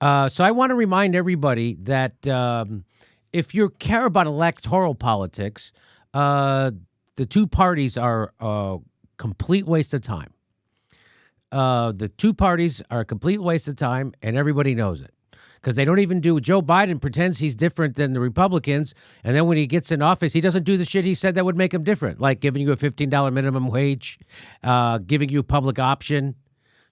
So I want to remind everybody that if you care about electoral politics, the two parties are a complete waste of time. The two parties are a complete waste of time, and everybody knows it. Because they don't even do. Joe Biden pretends he's different than the Republicans, and then when he gets in office, he doesn't do the shit he said that would make him different, like giving you a $15 minimum wage, giving you a public option,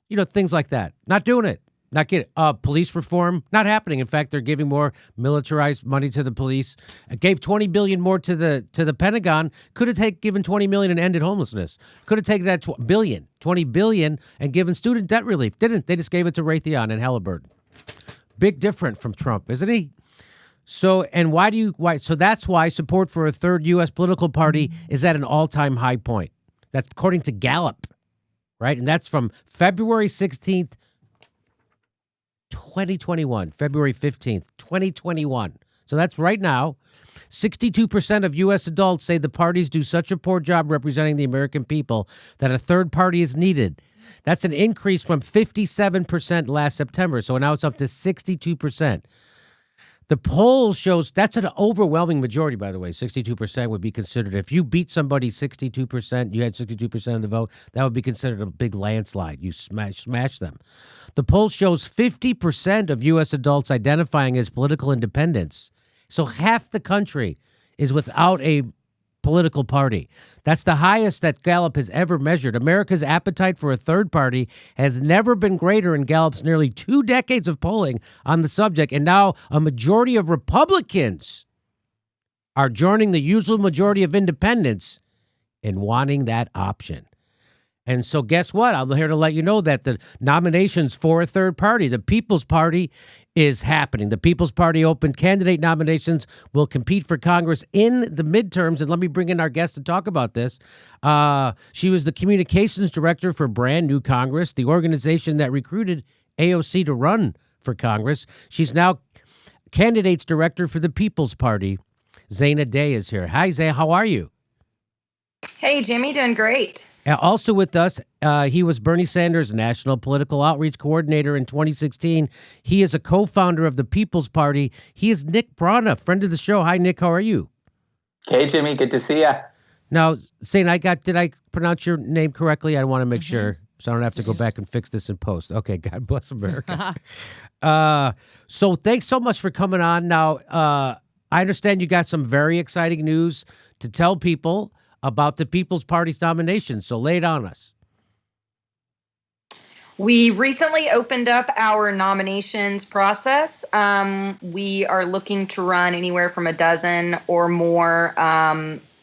things like that. Not doing it. Not getting police reform. Not happening. In fact, they're giving more militarized money to the police. Gave $20 billion more to the Pentagon. Could have given $20 million and ended homelessness. Could have taken that $20 billion and given student debt relief. Didn't. They just gave it to Raytheon and Halliburton. Big different from Trump, isn't he? So, and why? So that's why support for a third U.S. political party is at an all-time high point. That's according to Gallup, right? And that's from February 16th, 2021, February 15th, 2021. So that's right now. 62% of U.S. adults say the parties do such a poor job representing the American people that a third party is needed. That's an increase from 57% last September. So now it's up to 62%. The poll shows that's an overwhelming majority, by the way. 62% would be considered. If you beat somebody 62%, you had 62% of the vote, that would be considered a big landslide. You smash them. The poll shows 50% of U.S. adults identifying as political independents. So half the country is without a political party. That's the highest that Gallup has ever measured. America's appetite for a third party has never been greater in Gallup's nearly 2 decades of polling on the subject. And now a majority of Republicans are joining the usual majority of independents in wanting that option. And so guess what? I'm here to let you know that the nominations for a third party, the People's Party, is happening. The People's Party opened candidate nominations, will compete for Congress in the midterms. And let me bring in our guest to talk about this. She was the communications director for Brand New Congress, the organization that recruited AOC to run for Congress. She's now candidates director for the People's Party. Zaina Day is here. Hi, Zaina. How are you? Hey, Jimmy. Doing great. Also with us, he was Bernie Sanders' National Political Outreach Coordinator in 2016. He is a co-founder of the People's Party. He is Nick Brana, friend of the show. Hi, Nick. How are you? Hey, Jimmy. Good to see you. Now, Zaina, did I pronounce your name correctly? I want to make sure so I don't have to go back and fix this in post. Okay, God bless America. So thanks so much for coming on. Now, I understand you got some very exciting news to tell people about the People's Party's nomination. So lay it on us. We recently opened up our nominations process. We are looking to run anywhere from a dozen or more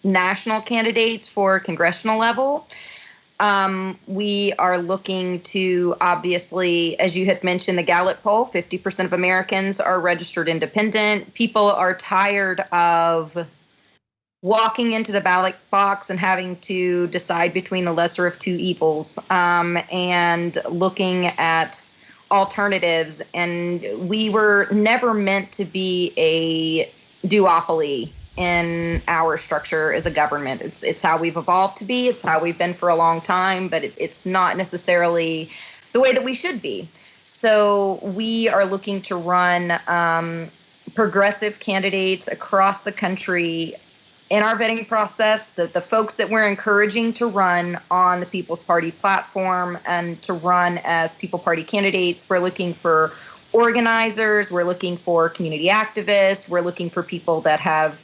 national candidates for congressional level. We are looking to, obviously, as you had mentioned, the Gallup poll, 50% of Americans are registered independent. People are tired of walking into the ballot box and having to decide between the lesser of two evils, and looking at alternatives. And we were never meant to be a duopoly in our structure as a government. It's how we've evolved to be. It's how we've been for a long time, but it's not necessarily the way that we should be. So we are looking to run progressive candidates across the country. In our vetting process, the folks that we're encouraging to run on the People's Party platform and to run as People Party candidates, we're looking for organizers, we're looking for community activists, we're looking for people that have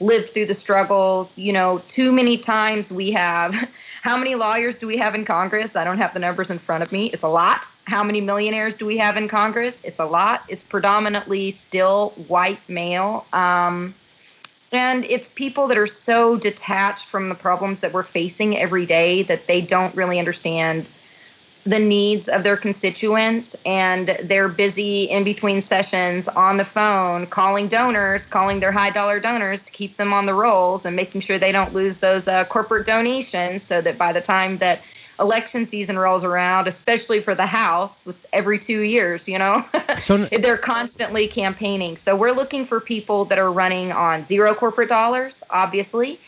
lived through the struggles. Too many times we have, how many lawyers do we have in Congress? I don't have the numbers in front of me. It's a lot. How many millionaires do we have in Congress? It's a lot. It's predominantly still white male. And it's people that are so detached from the problems that we're facing every day that they don't really understand the needs of their constituents. And they're busy in between sessions on the phone, calling their high dollar donors to keep them on the rolls and making sure they don't lose those corporate donations, so that by the time that election season rolls around, especially for the House, with every 2 years, so they're constantly campaigning. So we're looking for people that are running on zero corporate dollars, obviously,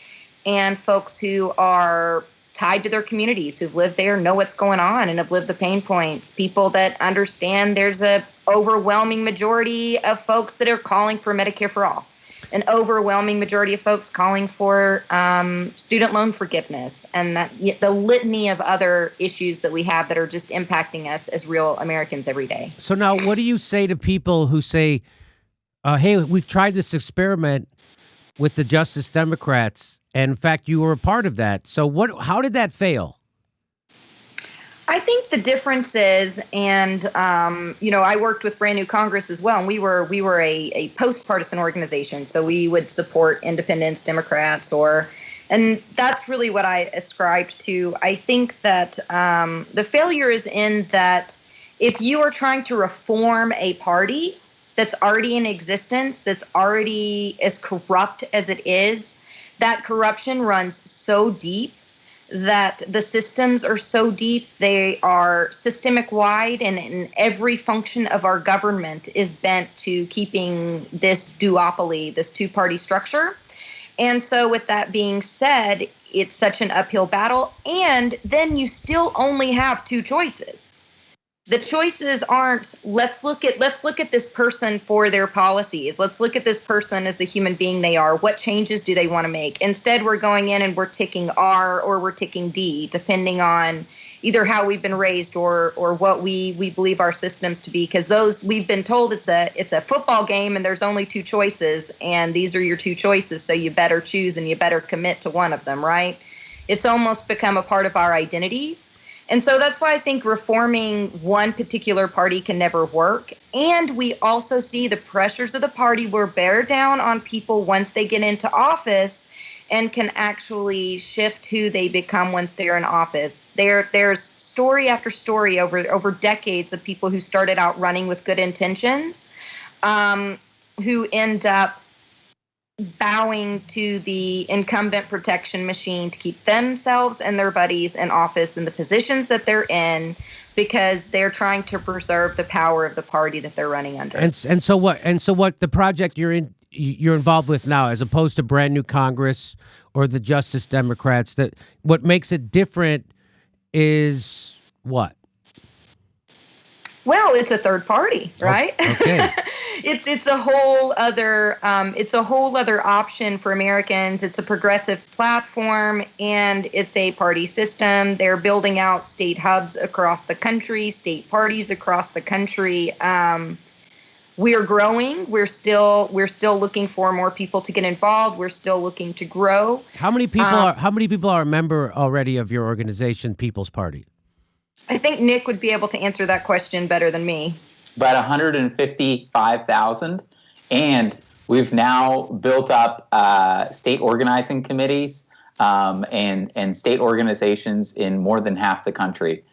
and folks who are tied to their communities, who've lived there, know what's going on, and have lived the pain points. People that understand there's a overwhelming majority of folks that are calling for Medicare for all. An overwhelming majority of folks calling for student loan forgiveness, and that the litany of other issues that we have that are just impacting us as real Americans every day. So now, what do you say to people who say, hey, we've tried this experiment with the Justice Democrats, and in fact, you were a part of that. So how did that fail? I think the difference is, and I worked with Brand New Congress as well, and we were a post-partisan organization, so we would support independents, Democrats, and that's really what I ascribed to. I think that the failure is in that if you are trying to reform a party that's already in existence, that's already as corrupt as it is, that corruption runs so deep, that the systems are so deep, they are systemic wide, and in every function of our government is bent to keeping this duopoly, this two-party structure. And so with that being said, it's such an uphill battle. And then you still only have two choices. The choices aren't, let's look at this person for their policies. Let's look at this person as the human being they are. What changes do they want to make? Instead, we're going in and we're ticking R or we're ticking D, depending on either how we've been raised or what we believe our systems to be. Because those, we've been told it's a football game and there's only two choices, and these are your two choices, so you better choose and you better commit to one of them, right? It's almost become a part of our identities. And so that's why I think reforming one particular party can never work. And we also see the pressures of the party will bear down on people once they get into office and can actually shift who they become once they're in office. There's story after story over decades of people who started out running with good intentions, who end up bowing to the incumbent protection machine to keep themselves and their buddies in office in the positions that they're in, because they're trying to preserve the power of the party that they're running under. And so what the project you're involved with now, as opposed to Brand New Congress or the Justice Democrats, that what makes it different is what? Well, it's a third party, right? Okay. It's a whole other option for Americans. It's a progressive platform, and it's a party system. They're building out state hubs across the country, state parties across the country. We are growing. We're still looking for more people to get involved. We're still looking to grow. How many people are a member already of your organization, People's Party? I think Nick would be able to answer that question better than me. About 155,000. And we've now built up state organizing committees and state organizations in more than half the country,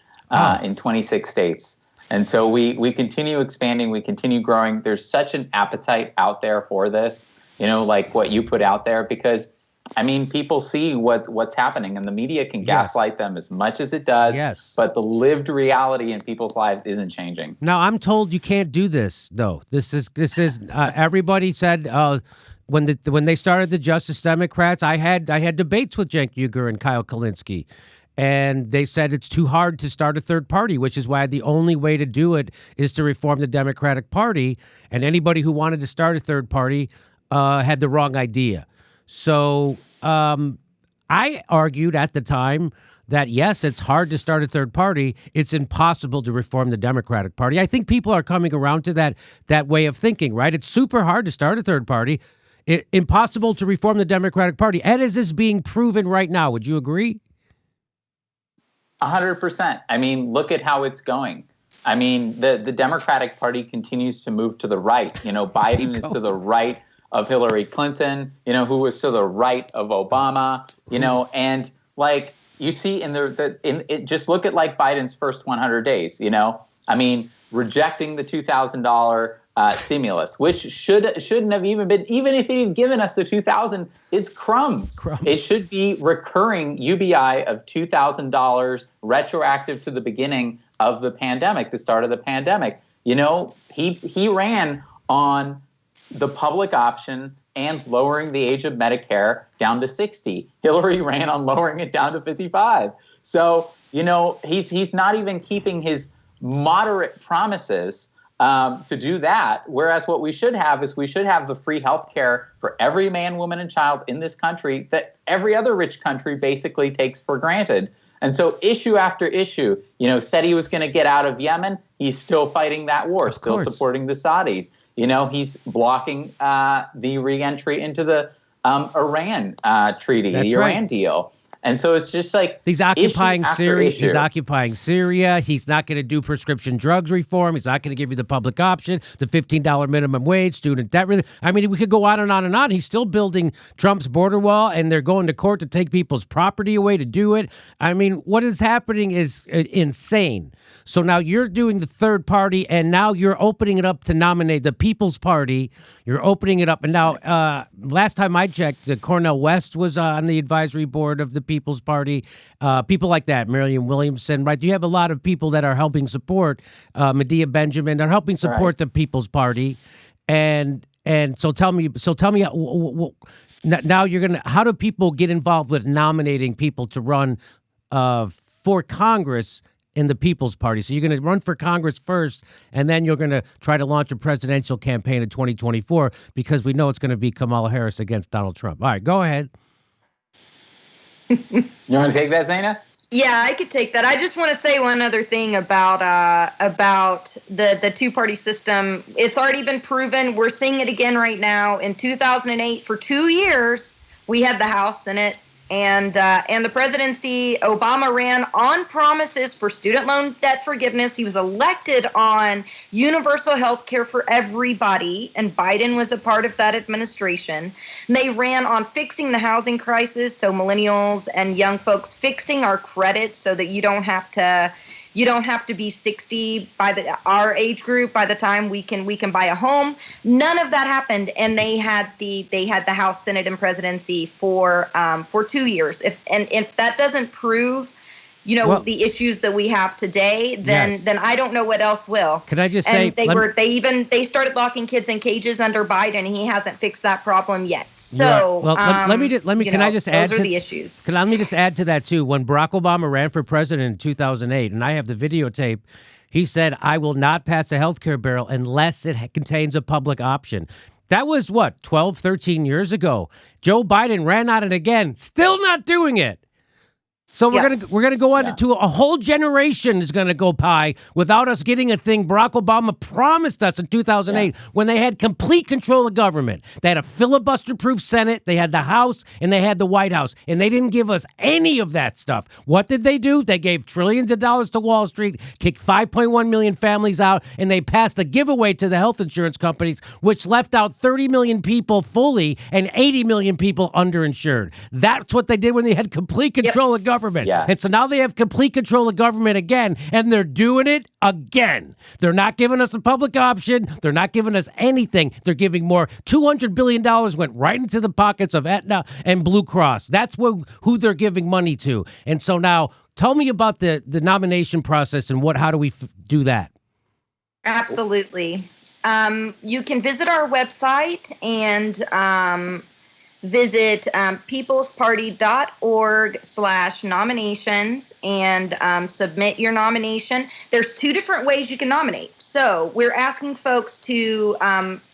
in 26 states. And so we continue expanding, we continue growing. There's such an appetite out there for this, like what you put out there, because I mean, people see what's happening, and the media can gaslight them as much as it does. Yes. But the lived reality in people's lives isn't changing. Now, I'm told you can't do this, though. This is everybody said when they started the Justice Democrats, I had debates with Cenk Uygur and Kyle Kulinski, and they said it's too hard to start a third party, which is why the only way to do it is to reform the Democratic Party. And anybody who wanted to start a third party had the wrong idea. So I argued at the time that, yes, it's hard to start a third party. It's impossible to reform the Democratic Party. I think people are coming around to that way of thinking, right? It's super hard to start a third party. Impossible to reform the Democratic Party. And is this being proven right now? Would you agree? 100%. I mean, look at how it's going. I mean, the Democratic Party continues to move to the right. Biden is to the right of Hillary Clinton, who was to the right of Obama, and like you see just look at like Biden's first 100 days, I mean, rejecting the $2,000 stimulus, which shouldn't have even if he had given us the $2,000, is crumbs. It should be recurring UBI of $2,000 retroactive to the beginning of the pandemic, the start of the pandemic. He ran on the public option and lowering the age of Medicare down to 60. Hillary ran on lowering it down to 55. So, he's not even keeping his moderate promises to do that. Whereas what we should have is the free health care for every man, woman, and child in this country that every other rich country basically takes for granted. And so issue after issue, said he was going to get out of Yemen. He's still fighting that war, still supporting the Saudis. He's blocking the reentry into the Iran treaty, the Iran deal. And so it's just like he's occupying Syria. He's occupying Syria. He's not going to do prescription drugs reform. He's not going to give you the public option, the $15 minimum wage, student debt. I mean, we could go on and on and on. He's still building Trump's border wall, and they're going to court to take people's property away to do it. I mean, what is happening is insane. So now you're doing the third party, and now you're opening it up to nominate the People's Party. You're opening it up. And now, last time I checked, Cornel West was on the advisory board of the People's Party. People like that, Marianne Williamson, right? You have a lot of people that are helping support Medea Benjamin. Are helping support the People's Party. And so tell me, now you're going to, how do people get involved with nominating people to run for Congress in the People's Party? So you're going to run for Congress first, and then you're going to try to launch a presidential campaign in 2024 because we know it's going to be Kamala Harris against Donald Trump. All right, go ahead. You want to take that, Zaina? Yeah, I could take that. I just want to say one other thing about the two-party system. It's already been proven. We're seeing it again right now. In 2008, for 2 years, we had the House, Senate, and the presidency. Obama ran on promises for student loan debt forgiveness. He was elected on universal health care for everybody, and Biden was a part of that administration. And they ran on fixing the housing crisis, so millennials and young folks fixing our credit so that you don't have to be 60 by our age group by the time we can buy a home. None of that happened, and they had the House, Senate, and presidency for 2 years. If that doesn't prove, the issues that we have today, then I don't know what else will. Can I just say they started locking kids in cages under Biden, and he hasn't fixed that problem yet. So, well, let me. Can I just add? Those are the issues. Let me just add to that too. When Barack Obama ran for president in 2008, and I have the videotape, he said, "I will not pass a health care bill unless it contains a public option." That was 12, 13 years ago. Joe Biden ran on it again, still not doing it. So we're gonna go on to a whole generation is gonna go by without us getting a thing Barack Obama promised us in 2008 when they had complete control of government. They had a filibuster-proof Senate, they had the House, and they had the White House, and they didn't give us any of that stuff. What did they do? They gave trillions of dollars to Wall Street, kicked 5.1 million families out, and they passed a giveaway to the health insurance companies, which left out 30 million people fully and 80 million people underinsured. That's what they did when they had complete control of government. Yeah. And so now they have complete control of government again, and they're doing it again. They're not giving us a public option. They're not giving us anything. They're giving more. $200 billion went right into the pockets of Aetna and Blue Cross. That's who they're giving money to. And so now tell me about the nomination process and how do we do that? Absolutely. You can visit our website and visit peoplesparty.org/nominations and submit your nomination. There's 2 different ways you can nominate. So we're asking folks to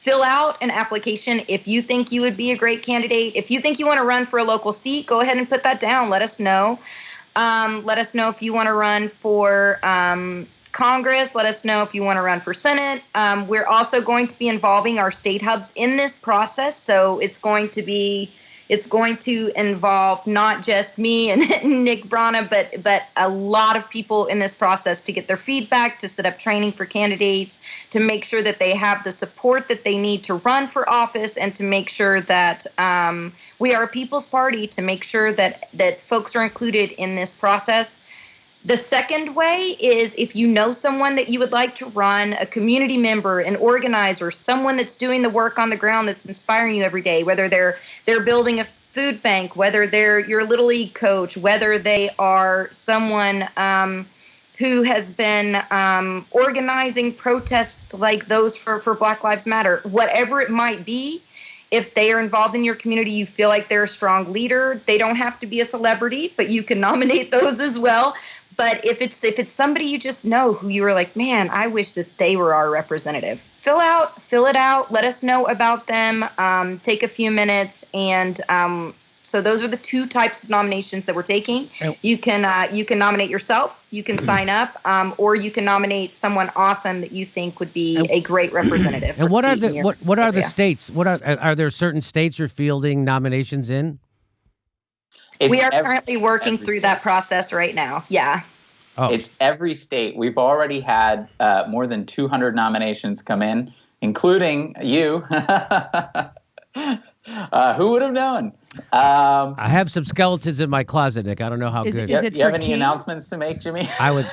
fill out an application if you think you would be a great candidate. If you think you want to run for a local seat, go ahead and put that down. Let us know. Let us know if you want to run for Congress. Let us know if you want to run for Senate. We're also going to be involving our state hubs in this process. So it's going to involve not just me and Nick Brana, but a lot of people in this process to get their feedback, to set up training for candidates, to make sure that they have the support that they need to run for office, and to make sure that we are a people's party, to make sure that folks are included in this process. The second way is if you know someone that you would like to run, a community member, an organizer, someone that's doing the work on the ground that's inspiring you every day, whether they're building a food bank, whether they're your Little League coach, whether they are someone who has been organizing protests like those for Black Lives Matter, whatever it might be. If they are involved in your community, you feel like they're a strong leader. They don't have to be a celebrity, but you can nominate those as well. But if it's somebody you just know who you are like, man, I wish that they were our representative. Fill it out. Let us know about them. Take a few minutes, and so those are the two types of nominations that we're taking. You can nominate yourself. You can sign up, or you can nominate someone awesome that you think would be a great representative. And what are the states? Are there certain states you're fielding nominations in? We are currently working through that process right now. Yeah. Oh. It's every state. We've already had more than 200 nominations come in, including you. Who would have known? I have some skeletons in my closet, Nick. I don't know how good. Do you have any announcements to make, Jimmy? I would.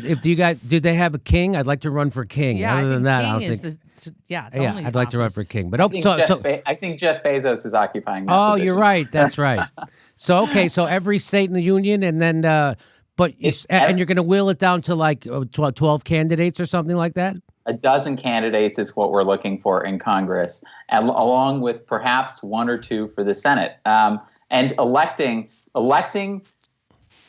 If you guys, do they have a king? I'd like to run for king. Yeah, Other than that, king I don't is think. I'd like to run for king. But I think Jeff Bezos is occupying that position. You're right. That's right. So every state in the union, and then and you're going to wheel it down to like 12 candidates or something like that. A dozen candidates is what we're looking for in Congress, and along with perhaps one or two for the Senate. And electing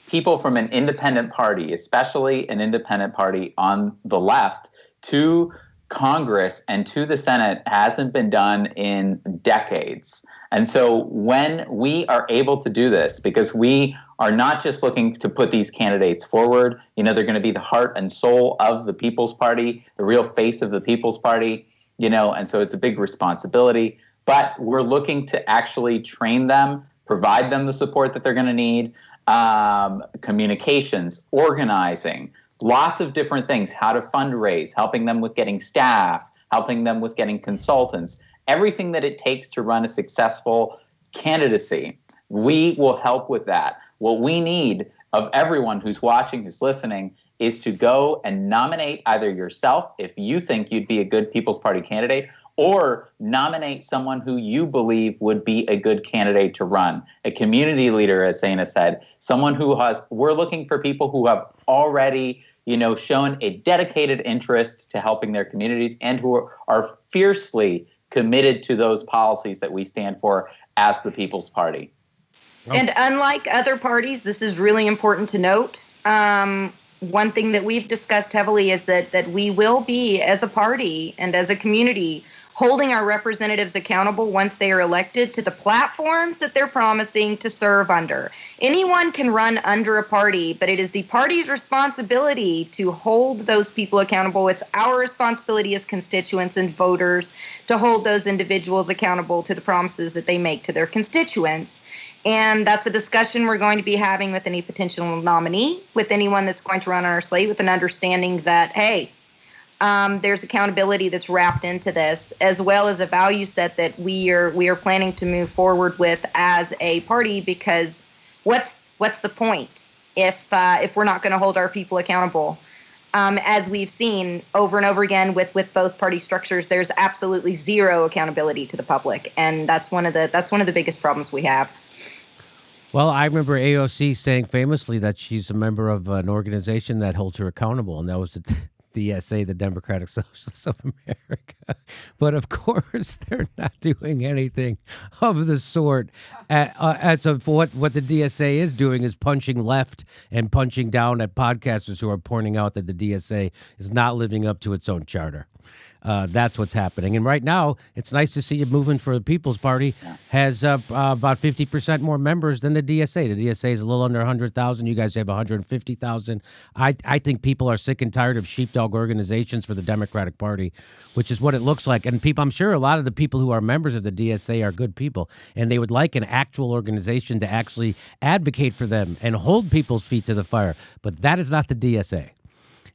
people from an independent party, especially an independent party on the left, to Congress and to the Senate hasn't been done in decades. And so when we are able to do this, because we are not just looking to put these candidates forward, they're going to be the heart and soul of the People's Party, the real face of the People's Party, and so it's a big responsibility. But we're looking to actually train them, provide them the support that they're going to need, communications, organizing, lots of different things, how to fundraise, helping them with getting staff, helping them with getting consultants, everything that it takes to run a successful candidacy. We will help with that. What we need of everyone who's watching, who's listening, is to go and nominate either yourself if you think you'd be a good People's Party candidate, or nominate someone who you believe would be a good candidate to run. A community leader, as Sana said, someone we're looking for people who have already, shown a dedicated interest to helping their communities and who are fiercely committed to those policies that we stand for as the People's Party. And unlike other parties, this is really important to note. One thing that we've discussed heavily is that we will be, as a party and as a community, holding our representatives accountable once they are elected to the platforms that they're promising to serve under. Anyone can run under a party, but it is the party's responsibility to hold those people accountable. It's our responsibility as constituents and voters to hold those individuals accountable to the promises that they make to their constituents. And that's a discussion we're going to be having with any potential nominee, with anyone that's going to run on our slate, with an understanding that, hey, there's accountability that's wrapped into this, as well as a value set that we are planning to move forward with as a party. Because what's the point if we're not going to hold our people accountable? As we've seen over and over again with both party structures, there's absolutely zero accountability to the public, and that's one of the biggest problems we have. Well, I remember AOC saying famously that she's a member of an organization that holds her accountable, and that was the DSA, the Democratic Socialists of America. But of course, they're not doing anything of the sort. As of what the DSA is doing is punching left and punching down at podcasters who are pointing out that the DSA is not living up to its own charter. That's what's happening. And right now, it's nice to see it moving for the People's Party. Has about 50% more members than the DSA. The DSA is a little under 100,000. You guys have 150,000. I think people are sick and tired of sheepdog organizations for the Democratic Party, which is what it looks like. And I'm sure a lot of the people who are members of the DSA are good people, and they would like an actual organization to actually advocate for them and hold people's feet to the fire. But that is not the DSA.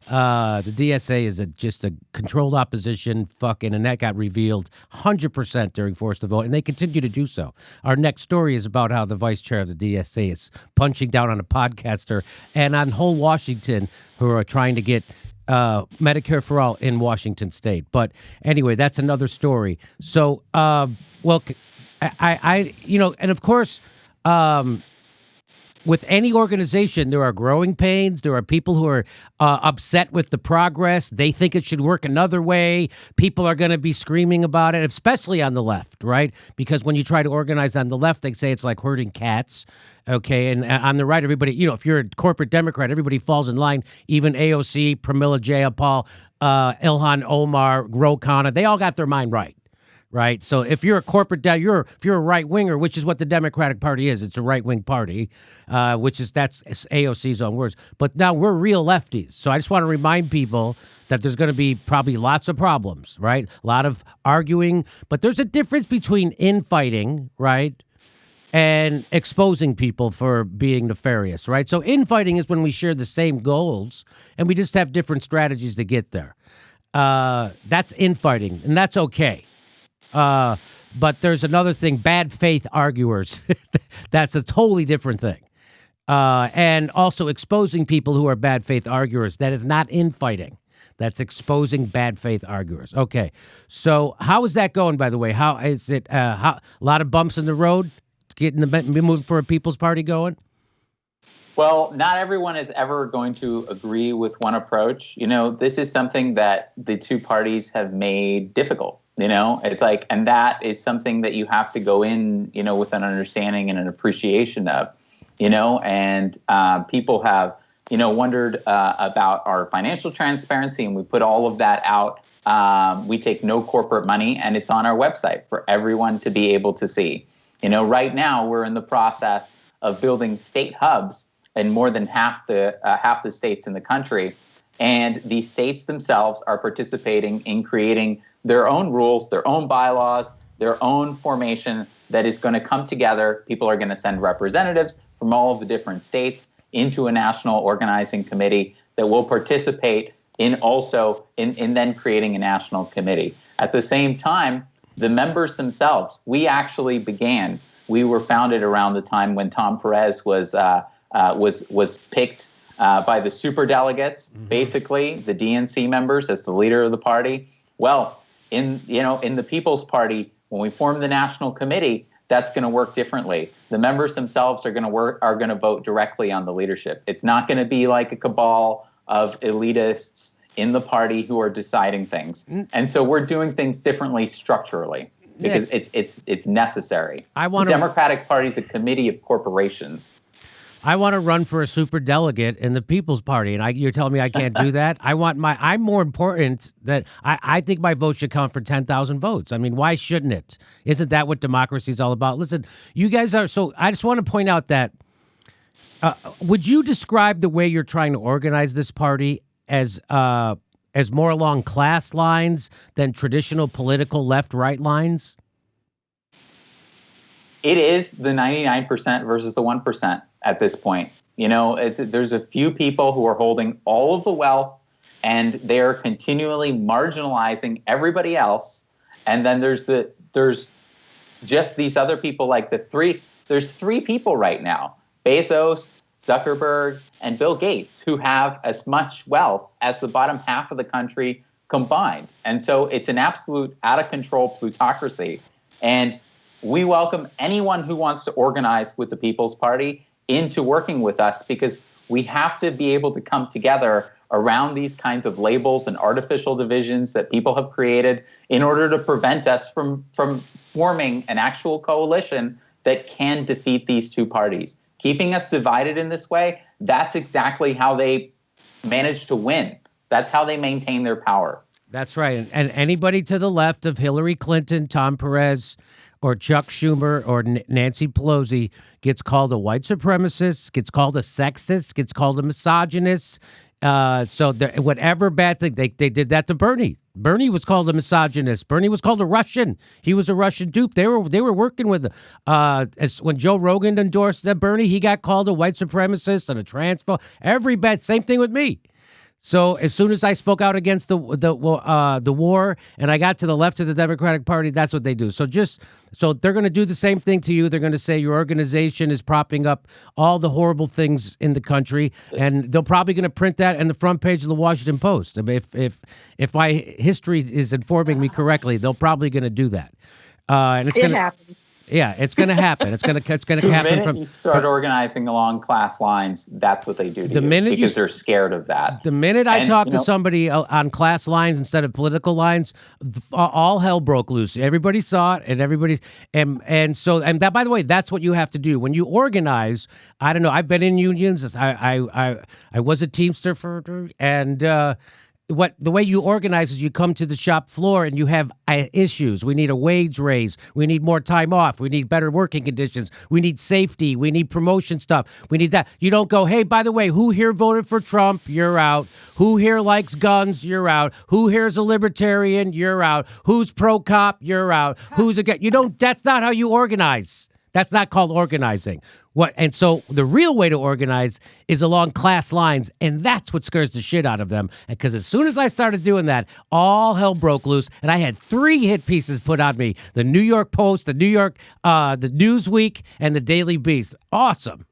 The DSA is just a controlled opposition, and that got revealed 100% during Force the Vote, and they continue to do so. Our next story is about how the vice chair of the DSA is punching down on a podcaster and on whole Washington who are trying to get Medicare for all in Washington State. But anyway, that's another story. So, and of course, with any organization, there are growing pains. There are people who are upset with the progress. They think it should work another way. People are going to be screaming about it, especially on the left, right? Because when you try to organize on the left, they say it's like herding cats. Okay, and on the right, everybody, if you're a corporate Democrat, everybody falls in line. Even AOC, Pramila Jayapal, Ilhan Omar, Ro Khanna, they all got their mind right. Right, so if you're a corporate, if you're a right winger, which is what the Democratic Party is, it's a right wing party, that's AOC's own words. But now we're real lefties, so I just want to remind people that there's going to be probably lots of problems, right? A lot of arguing, but there's a difference between infighting, right, and exposing people for being nefarious, right? So infighting is when we share the same goals and we just have different strategies to get there. That's infighting, and that's okay. But there's another thing, bad faith arguers. That's a totally different thing. And also exposing people who are bad faith arguers. That is not infighting. That's exposing bad faith arguers. Okay. So how is that going, by the way? How is it? A lot of bumps in the road getting moving for a People's Party going? Well, not everyone is ever going to agree with one approach. This is something that the two parties have made difficult. It's like, and that is something that you have to go in, with an understanding and an appreciation of, and people have, wondered about our financial transparency, and we put all of that out. We take no corporate money, and it's on our website for everyone to be able to see. Right now we're in the process of building state hubs in more than half the states in the country, and these states themselves are participating in creating their own rules, their own bylaws, their own formation that is going to come together. People are going to send representatives from all of the different states into a national organizing committee that will participate in then creating a national committee. At the same time, the members themselves, we were founded around the time when Tom Perez was picked by the superdelegates, basically the DNC members as the leader of the party. Well, in the People's Party, when we form the national committee, that's going to work differently. The members themselves are going to vote directly on the leadership. It's not going to be like a cabal of elitists in the party who are deciding things. And so we're doing things differently structurally because it's necessary. The Democratic Party is a committee of corporations. I want to run for a super delegate in the People's Party, and you're telling me I can't do that? I'm more important that I think my vote should count for 10,000 votes. I mean, why shouldn't it? Isn't that what democracy is all about? Listen, you guys are, so I just want to point out that, would you describe the way you're trying to organize this party as more along class lines than traditional political left-right lines? It is the 99% versus the 1%. At this point, there's a few people who are holding all of the wealth, and they're continually marginalizing everybody else. And then there's just these other people, like there's three people right now: Bezos, Zuckerberg, and Bill Gates, who have as much wealth as the bottom half of the country combined. And so it's an absolute out of control plutocracy. And we welcome anyone who wants to organize with the People's Party into working with us, because we have to be able to come together around these kinds of labels and artificial divisions that people have created in order to prevent us from forming an actual coalition that can defeat these two parties. Keeping us divided in this way, that's exactly how they manage to win. That's how they maintain their power. That's right. And anybody to the left of Hillary Clinton, Tom Perez, or Chuck Schumer or Nancy Pelosi gets called a white supremacist, gets called a sexist, gets called a misogynist. So whatever bad thing, they did that to Bernie. Bernie was called a misogynist. Bernie was called a Russian. He was a Russian dupe. They were working with when Joe Rogan endorsed that Bernie, he got called a white supremacist and a transphobe. Every bad, same thing with me. So as soon as I spoke out against the war and I got to the left of the Democratic Party, that's what they do. So they're going to do the same thing to you. They're going to say your organization is propping up all the horrible things in the country, and they're probably going to print that on the front page of the Washington Post. I mean, if my history is informing me correctly, they're probably going to do that. And it happens. Yeah, it's going to happen. It's going to happen. The minute you start organizing along class lines, that's what they do to you because they're scared of that. The minute I talk to somebody on class lines instead of political lines, all hell broke loose. Everybody saw it, and that. By the way, that's what you have to do when you organize. I don't know. I've been in unions. I was a Teamster and. The way you organize is you come to the shop floor and you have issues. We need a wage raise. We need more time off. We need better working conditions. We need safety. We need promotion stuff. We need that. You don't go, hey, by the way, who here voted for Trump? You're out. Who here likes guns? You're out. Who here's a libertarian? You're out. Who's pro-cop? You're out. Who's against? You don't. That's not how you organize. That's not called organizing. And so the real way to organize is along class lines, and that's what scares the shit out of them. Because as soon as I started doing that, all hell broke loose, and I had 3 hit pieces put on me: the New York Post, the the Newsweek, and the Daily Beast. Awesome.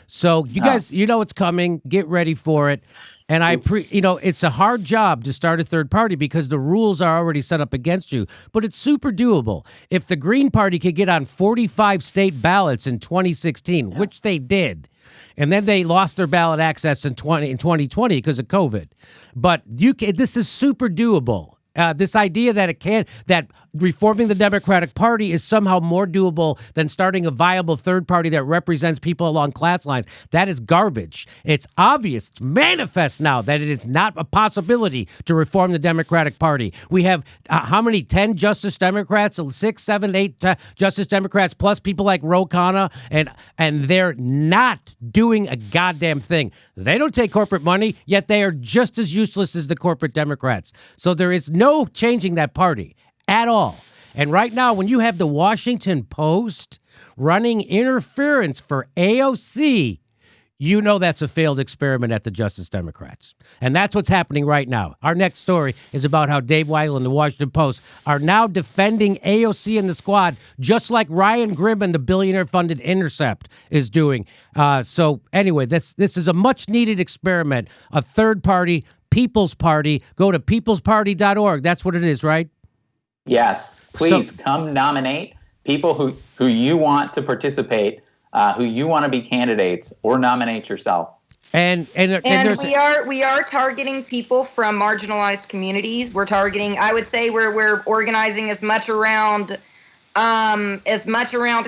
So you guys, it's coming. Get ready for it. And it's a hard job to start a third party because the rules are already set up against you, but it's super doable. If the Green Party could get on 45 state ballots in 2016, which they did, and then they lost their ballot access in 2020 because of COVID, but this is super doable. This idea that reforming the Democratic Party is somehow more doable than starting a viable third party that represents people along class lines, that is garbage. It's obvious, it's manifest now that it is not a possibility to reform the Democratic Party. We have how many? 10 Justice Democrats, 6, 7, 8 Justice Democrats, plus people like Ro Khanna, and they're not doing a goddamn thing. They don't take corporate money, yet they are just as useless as the corporate Democrats. So there is no changing that party at all. And right now, when you have the Washington Post running interference for AOC, you know that's a failed experiment at the Justice Democrats. And that's what's happening right now. Our next story is about how Dave Weigel and the Washington Post are now defending AOC and the squad, just like Ryan Grimm and the billionaire-funded Intercept is doing. So anyway, this is a much-needed experiment, a third party, People's Party. Go to peoplesparty.org. That's what it is, right? Yes. Please come nominate people who you want to participate, who you want to be candidates, or nominate yourself. And we are targeting people from marginalized communities. We're targeting. I would say we're organizing as much around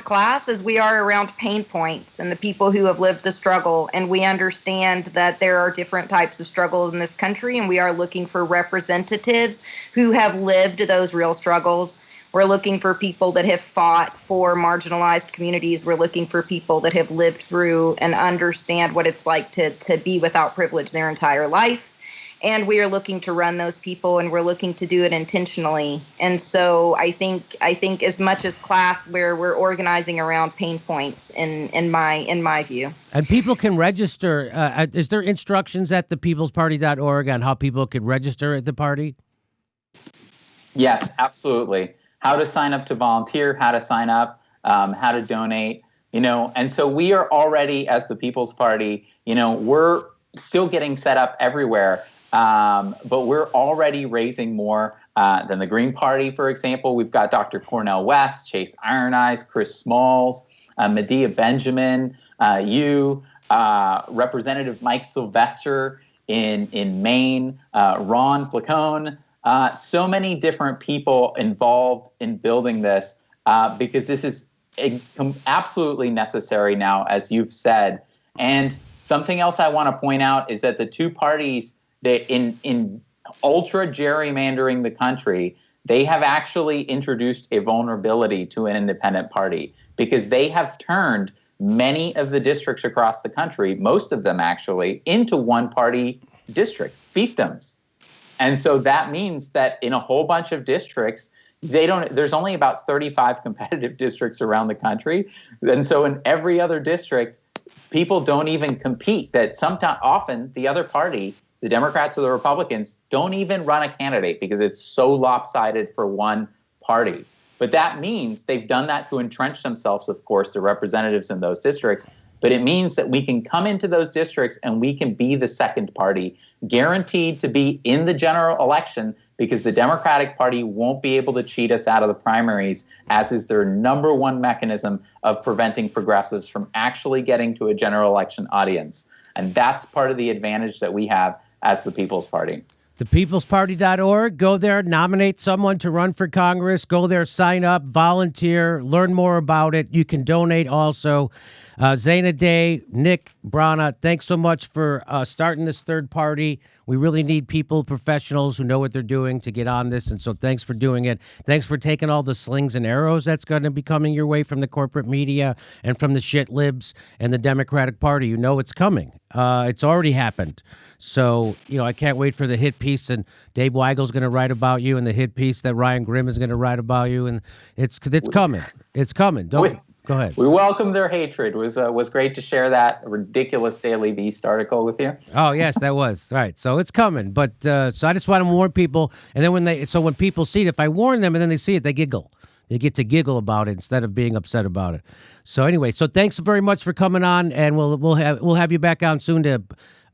class as we are around pain points and the people who have lived the struggle. And we understand that there are different types of struggles in this country, and we are looking for representatives who have lived those real struggles. We're looking for people that have fought for marginalized communities. We're looking for people that have lived through and understand what it's like to be without privilege their entire life. And we are looking to run those people, and we're looking to do it intentionally. And so I think as much as class, where we're organizing around pain points in my view. And people can register. Is there instructions at thepeoplesparty.org on how people can register at the party? Yes, absolutely. How to sign up to volunteer, how to sign up, how to donate, and so we are already, as the People's Party, we're still getting set up everywhere. But we're already raising more than the Green Party, for example. We've got Dr. Cornel West, Chase Iron Eyes, Chris Smalls, Medea Benjamin, Representative Mike Sylvester in Maine, Ron Flacone, so many different people involved in building this because this is absolutely necessary now, as you've said. And something else I want to point out is that the two parties that in ultra gerrymandering the country, they have actually introduced a vulnerability to an independent party because they have turned many of the districts across the country, most of them actually, into one-party districts, fiefdoms. And so that means that in a whole bunch of districts, there's only about 35 competitive districts around the country. And so in every other district, people don't even compete. That often the other party, the Democrats or the Republicans, don't even run a candidate because it's so lopsided for one party. But that means they've done that to entrench themselves, of course, the representatives in those districts. But it means that we can come into those districts and we can be the second party guaranteed to be in the general election because the Democratic Party won't be able to cheat us out of the primaries, as is their number one mechanism of preventing progressives from actually getting to a general election audience. And that's part of the advantage that we have as the People's Party. ThePeoplesParty.org. Go there, nominate someone to run for Congress. Go there, sign up, volunteer, learn more about it. You can donate also. Zaina Day, Nick Brana, thanks so much for starting this third party. We really need people, professionals who know what they're doing to get on this, and so thanks for doing it. Thanks for taking all the slings and arrows that's going to be coming your way from the corporate media and from the shit libs and the Democratic Party. You know it's coming. It's already happened. So, I can't wait for the hit piece, and Dave Weigel's going to write about you, and the hit piece that Ryan Grimm is going to write about you, and it's coming. It's coming. Go ahead. We welcome their hatred. It was great to share that ridiculous Daily Beast article with you. Oh, yes, that was. Right. So it's coming. But so I just want to warn people. And then when people see it, if I warn them and then they see it, they giggle. They get to giggle about it instead of being upset about it. So anyway, thanks very much for coming on, and we'll have you back on soon to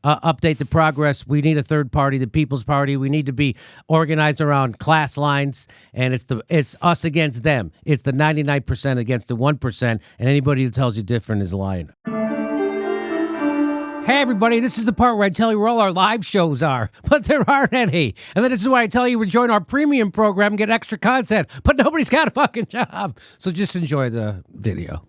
update the progress. We need a third party, the People's Party. We need to be organized around class lines, and it's us against them. It's the 99% against the 1%, and anybody who tells you different is lying. Hey, everybody, this is the part where I tell you where all our live shows are, but there aren't any. And then this is why I tell you to join our premium program and get extra content, but nobody's got a fucking job. So just enjoy the video.